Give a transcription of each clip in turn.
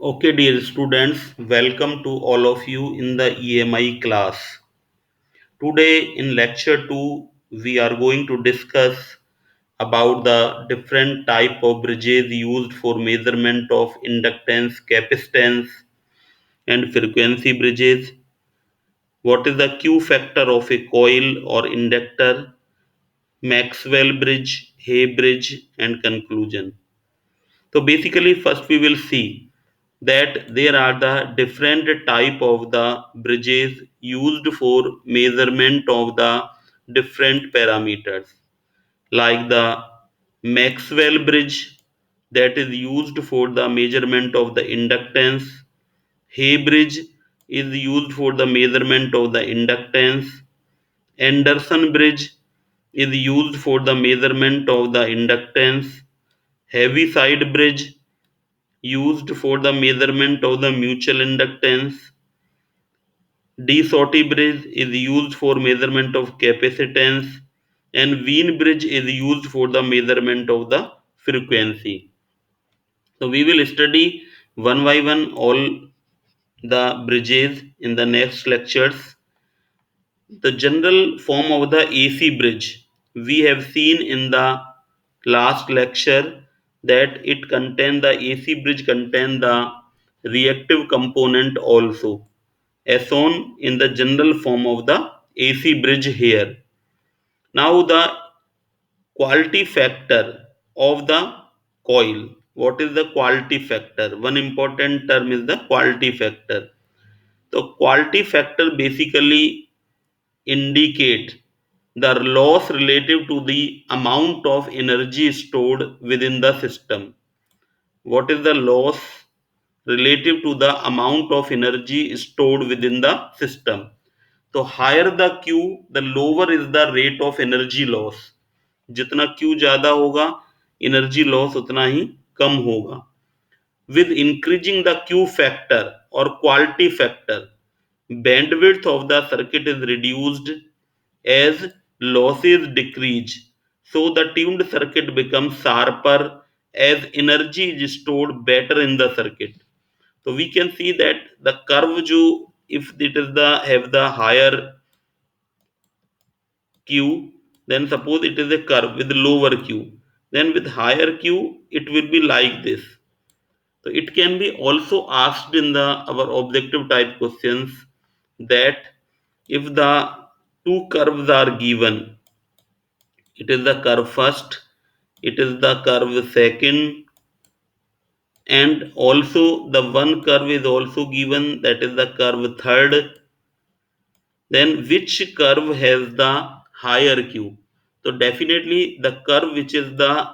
Okay, dear students, welcome to all of you in the EMI class. Today in lecture 2, we are going to discuss about the different type of bridges used for measurement of inductance, capacitance and frequency bridges. What is the Q factor of a coil or inductor, Maxwell bridge, Hay bridge and conclusion. So basically first we will see that there are the different type of the bridges used for measurement of the different parameters, like the Maxwell bridge that is used for the measurement of the inductance. Hay bridge is used for the measurement of the inductance. Anderson bridge is used for the measurement of the inductance. Heaviside bridge used for the measurement of the mutual inductance. De Sauty bridge is used for measurement of capacitance, and Wien bridge is used for the measurement of the frequency. So we will study one by one all the bridges in the next lectures. The general form of the AC bridge we have seen in the last lecture that it contain the AC bridge contain the reactive component also, as shown in the general form of the AC bridge here. Now the quality factor of the coil. What is the quality factor? One important term is the quality factor. So quality factor basically indicate the loss relative to the amount of energy stored within the system. What is the loss relative to the amount of energy stored within the system? तो higher the Q, the lower is the rate of energy loss. जितना Q ज़्यादा होगा energy loss उतना ही कम होगा. With increasing the Q factor or quality factor, bandwidth of the circuit is reduced as losses decrease. So the tuned circuit becomes sharper as energy is stored better in the circuit. So we can see that the curve जो if it is the have the higher Q, then suppose it is a curve with lower Q, then with higher Q it will be like this. So it can be also asked in the our objective type questions that if the two curves are given, it is the curve first, it is the curve second, and also the one curve is also given, that is the curve third, then which curve has the higher Q? So definitely the curve which is the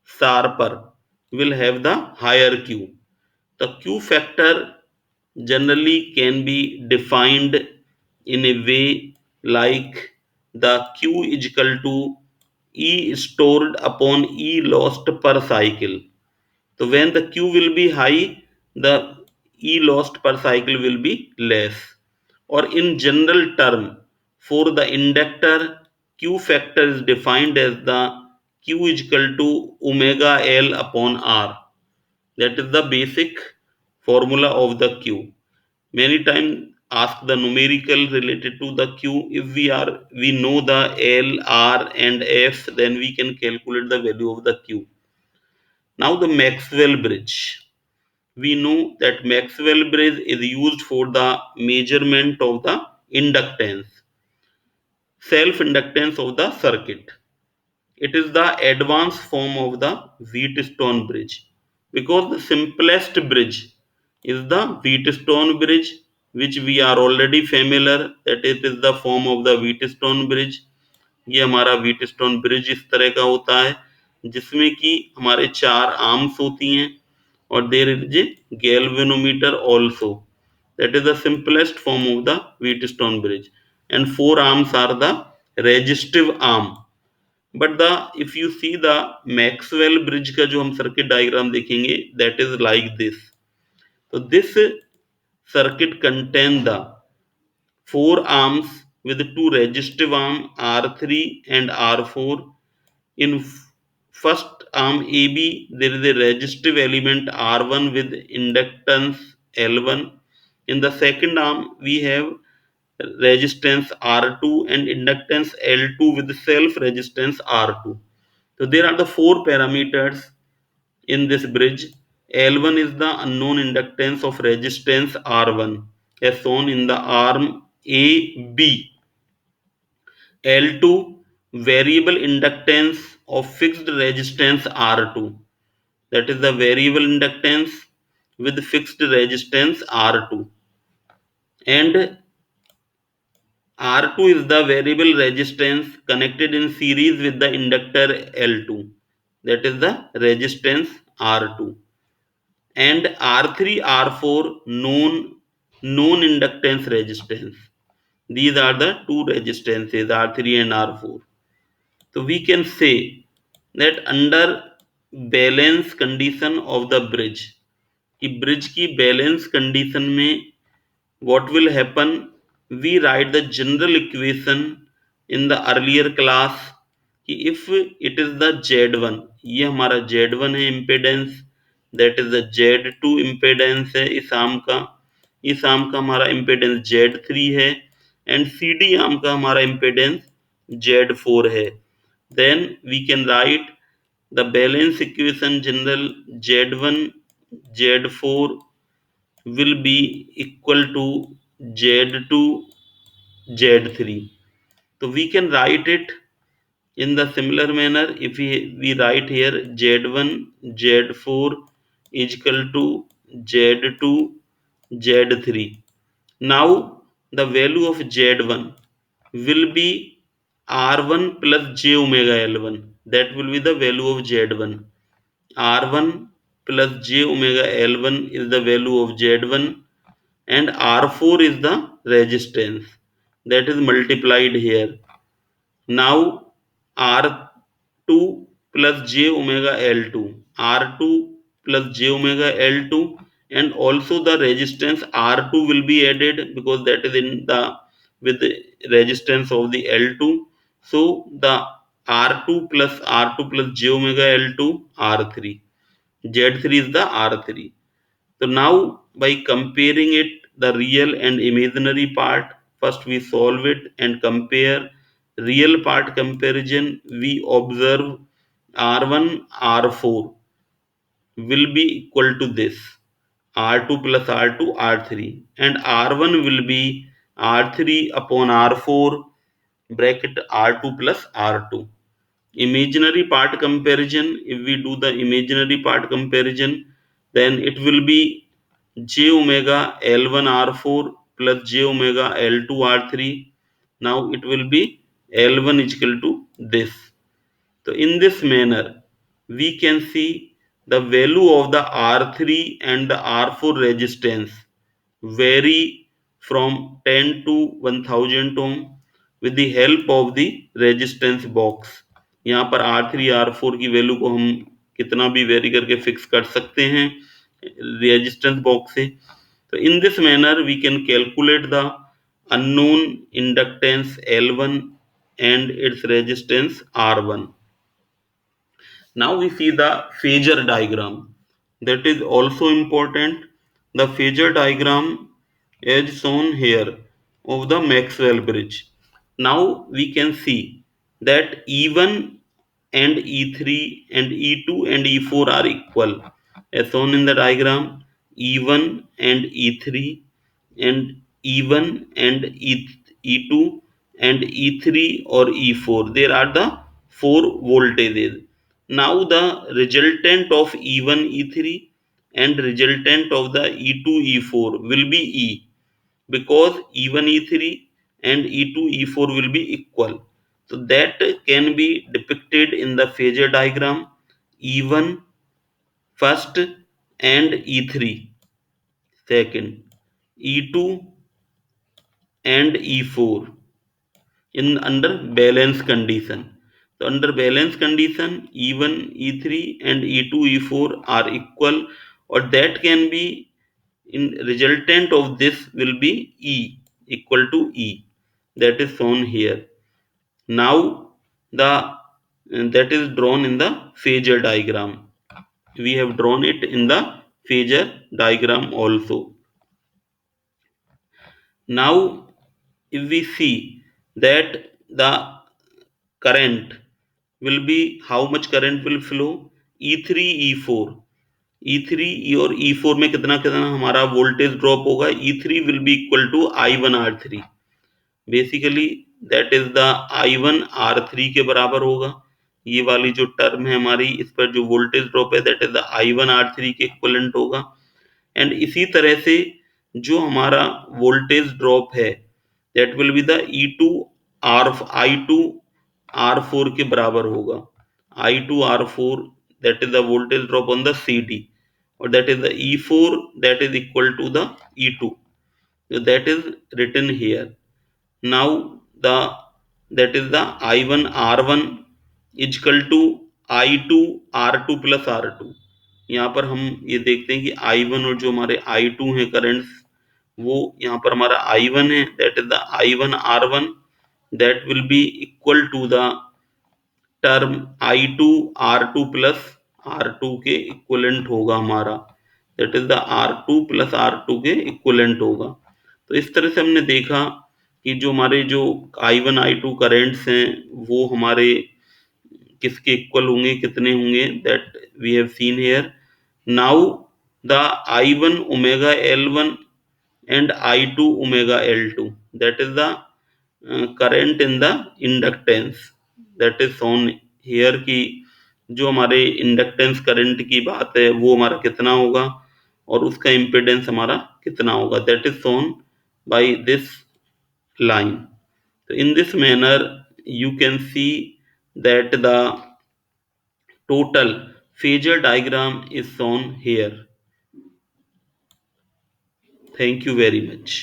sharper will have the higher Q. The Q factor generally can be defined in a way like the Q is equal to E stored upon E lost per cycle. So when the Q will be high, the E lost per cycle will be less. Or in general term, for the inductor, Q factor is defined as the Q is equal to omega L upon R. That is the basic formula of the Q. Many times ask the numerical related to the Q. If we know the L, R and F, then we can calculate the value of the Q. Now the Maxwell bridge. We know that Maxwell bridge is used for the measurement of the inductance, self-inductance of the circuit. It is the advanced form of the Wheatstone bridge because the simplest bridge is the Wheatstone bridge, which we are already familiar that it is the form of the Wheatstone bridge. ये हमारा Wheatstone bridge इस तरह का होता है जिसमें कि हमारे चार आर्म्स होती हैं और there is a galvanometer also. That is the simplest form of the Wheatstone bridge, and four arms are the resistive arm. But the if you see the Maxwell bridge का जो हम सर्किट डायग्राम देखेंगे that is like this. So this circuit contain the four arms with two resistive arm R3 and R4. In first arm AB, there is a resistive element R1 with inductance L1. In the second arm, we have resistance R2 and inductance L2 with self resistance R2. So there are the four parameters in this bridge. L1 is the unknown inductance of resistance R1 as shown in the arm AB. L2 variable inductance of fixed resistance R2, that is the variable inductance with fixed resistance R2, and R2 is the variable resistance connected in series with the inductor L2, that is the resistance R2, and R3 R4 known inductance resistance. These are the two resistances R3 and R4. So we can say that under balance condition of the bridge, कि bridge की balance condition में what will happen, we write the general equation in the earlier class कि if it is the Z1, ये हमारा Z1 है impedance, that is the Z2 impedance है इस arm का हमारा इम्पेडेंस Z3 है, एंड CD आर्म का हमारा इम्पेडेंस Z4 है, then we can write the balance equation general Z1 Z4 will be equal to Z2 Z3. So we can write it in the similar manner. If we write here Z1 Z4 is equal to Z2 Z3. Now the value of Z1 will be R1 plus j omega L1. That will be the value of Z1. R1 plus j omega L1 is the value of Z1, and R4 is the resistance that is multiplied here. Now R2 plus j omega L2, R2 plus j omega L2, and also the resistance R2 will be added because that is in the with the resistance of the L2. So the R2 plus R2 plus j omega L2 R3. Z3 is the R3. So now by comparing it, the real and imaginary part, first we solve it and compare. Real part comparison, we observe R1 R4 will be equal to this R2 plus R2 R3, and R1 will be R3 upon R4 bracket R2 plus R2. Imaginary part comparison, if we do the imaginary part comparison, then it will be j omega L1 R4 plus j omega L2 R3. Now it will be L1 is equal to this. So in this manner, we can see the value of the R3 and the R4 resistance vary from 10 to 1000 ohm with the help of the resistance box. यहाँ पर R3 R4 की value को हम कितना भी very करके fix कर सकते हैं रेजिस्टेंस बॉक्स से. तो in this manner we can calculate the unknown inductance L1 and its resistance R1. Now we see the phasor diagram. That is also important. The phasor diagram is shown here of the Maxwell bridge. Now we can see that E1 and E3 and E2 and E4 are equal. As shown in the diagram, E1 and E3 and E1 and E2 and E3 or E4. There are the four voltages. Now the resultant of E1 E3 and resultant of the E2 E4 will be E, because E1 E3 and E2 E4 will be equal. So that can be depicted in the phasor diagram. E1 first and E3 second, E2 and E4 in under balance condition. So under balance condition, E1, E3 and E2, E4 are equal, or that can be in resultant of this will be E equal to E, that is shown here. Now the and that is drawn in the phasor diagram. We have drawn it in the phasor diagram also. Now, if we see that the current will be, how much current will flow, E3 E4, E3 और E4 में कितना कितना हमारा voltage drop होगा, E3 will be equal to I1 R3, basically that is the I1 R3 के बराबर होगा। ये वाली जो टर्म है हमारी, इस पर जो वोल्टेज ड्रॉप है that is the I1 R3 के इक्विवेलेंट होगा। एंड इसी तरह से जो हमारा वोल्टेज ड्रॉप है that will be the E2 R I2 R4 के बराबर होगा। I2 R4 that is the voltage drop on the CD, or that is the E4 that is equal to the E2. So that is written here. Now the that is the I1 R1 is equal to I2 R2 plus R2। यहाँ पर हम ये देखते हैं कि I1 और जो हमारे I2 हैं करंट्स, वो यहाँ पर हमारा I1 है that is the I1 R1 that will be equal to the term I2 R2 plus R2 के इक्विवेलेंट होगा हमारा, that is the R2 plus R2 के इक्विवेलेंट होगा। तो इस तरह से हमने देखा कि जो हमारे जो I1 I2 करेंट्स हैं वो हमारे किसके इक्वल होंगे, कितने होंगे, that we have seen here. Now the I1 omega L1 and I2 omega L2, that is the current in the inductance, that is shown here कि जो हमारे इंडक्टेंस करंट की बात है वो हमारा कितना होगा और उसका इम्पिडेंस हमारा कितना होगा, that is shown by this line. So in this manner you can see that the total phasor diagram is shown here. Thank you very much.